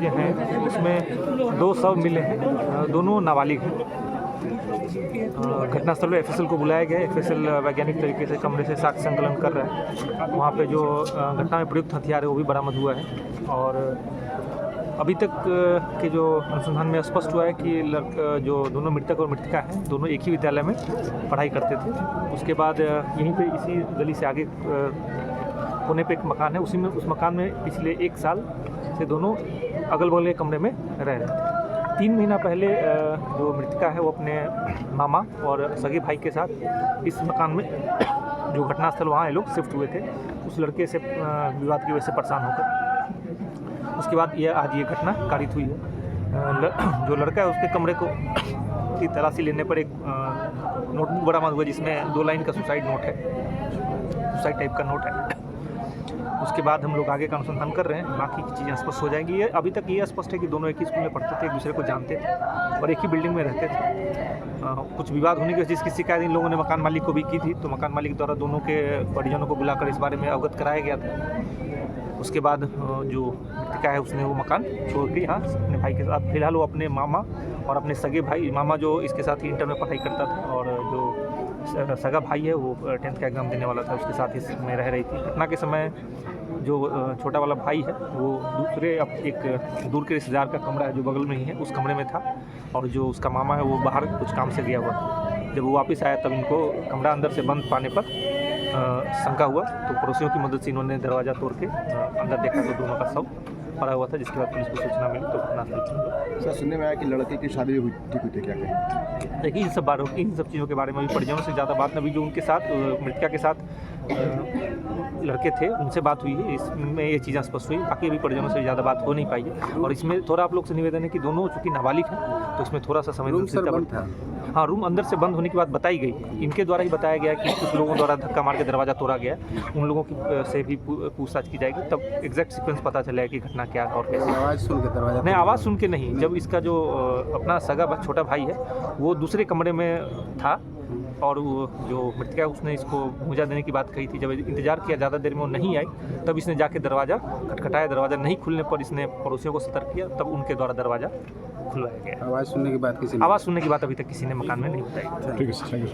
चीज़ें हैं, उसमें 2 शव मिले हैं, दोनों नाबालिग हैं। घटनास्थल पर एफएसएल को बुलाया गया है। एफएसएल वैज्ञानिक तरीके से कमरे से साक्ष्य संकलन कर रहा है। वहाँ पे जो घटना में प्रयुक्त हथियार है वो भी बरामद हुआ है। और अभी तक के जो अनुसंधान में स्पष्ट हुआ है कि जो दोनों मृतक और मृतका हैं, दोनों एक ही विद्यालय में पढ़ाई करते थे। उसके बाद यहीं पे इसी गली से आगे कोने पे एक मकान है, उस मकान में पिछले 1 साल से दोनों अगल बगल के कमरे में रह रहे थे। 3 महीना पहले जो मृतका है वो अपने मामा और सगे भाई के साथ इस मकान में जो घटनास्थल वहाँ ये लोग शिफ्ट हुए थे, उस लड़के से विवाद की वजह से परेशान होकर उसके बाद आज ये घटना कारित हुई है। जो लड़का है उसके कमरे की तलाशी लेने पर एक नोटबुक बरामद हुआ जिसमें 2 लाइन का सुसाइड नोट है, सुसाइड टाइप का नोट है। उसके बाद हम लोग आगे का अनुसंधान कर रहे हैं, बाकी की चीज़ें स्पष्ट हो जाएंगी। ये अभी तक ये स्पष्ट है कि दोनों एक ही स्कूल में पढ़ते थे, एक दूसरे को जानते थे और एक ही बिल्डिंग में रहते थे। कुछ विवाद होने की जिसकी शिकायत इन लोगों ने मकान मालिक को भी की थी, तो मकान मालिक द्वारा दोनों के परिजनों को बुलाकर इस बारे में अवगत कराया गया था। उसके बाद जो मृतका है उसने वो मकान छोड़ के यहाँ अपने भाई के साथ, फिलहाल वो अपने मामा और अपने सगे भाई, मामा जो इसके साथ ही इंटर में पढ़ाई करता था और जो सगा भाई है वो 10th का एग्ज़ाम देने वाला था, उसके साथ इसमें रह रही थी। घटना के समय जो छोटा वाला भाई है वो दूसरे एक दूर के रिश्तेदार का कमरा है जो बगल में ही है, उस कमरे में था और जो उसका मामा है वो बाहर कुछ काम से गया हुआ था। जब वो वापस आया तब इनको कमरा अंदर से बंद पाने पर शंका हुआ, तो पड़ोसियों की मदद से इन्होंने दरवाज़ा तोड़ के अंदर देखा तो दोनों का शव पड़ा हुआ था, जिसके बाद पुलिस को सूचना मिली तो घटनास्थल। सर, सुनने में आया कि लड़के की शादी हुई थी, क्या कहें? देखिए, इन सब चीज़ों के बारे में भी परिजनों से ज़्यादा बात नहीं, जो उनके साथ मृतका के साथ लड़के थे उनसे बात हुई है, इसमें ये चीज़ें स्पष्ट हुई। बाकी अभी परिजनों से ज़्यादा बात हो नहीं पाई है। और इसमें थोड़ा आप लोग से निवेदन है कि दोनों चूँकि नाबालिग हैं तो इसमें थोड़ा सा संवेदनशीलता। हाँ, रूम अंदर से बंद होने की बात बताई गई, इनके द्वारा ही बताया गया कि कुछ लोगों द्वारा धक्का मार के दरवाज़ा तोड़ा गया। उन लोगों की से भी पूछताछ की जाएगी, तब एग्जैक्ट सीक्वेंस पता चलेगा कि घटना क्या और कैसे। आवाज़ सुन के दरवाजा नहीं, आवाज़ सुन के नहीं, जब इसका जो अपना सगा छोटा भाई है वो दूसरे कमरे में था और वो जो मृतका उसने इसको भूजा देने की बात कही थी। जब इंतज़ार किया, ज़्यादा देर में वो नहीं आई, तब इसने जाके दरवाज़ा खटखटाया। दरवाज़ा नहीं खुलने पर इसने पड़ोसियों को सतर्क किया, तब उनके द्वारा दरवाज़ा खुलवाया गया। आवाज़ सुनने के बाद अभी तक किसी ने मकान में नहीं बताई। ठीक है, थैंक यू।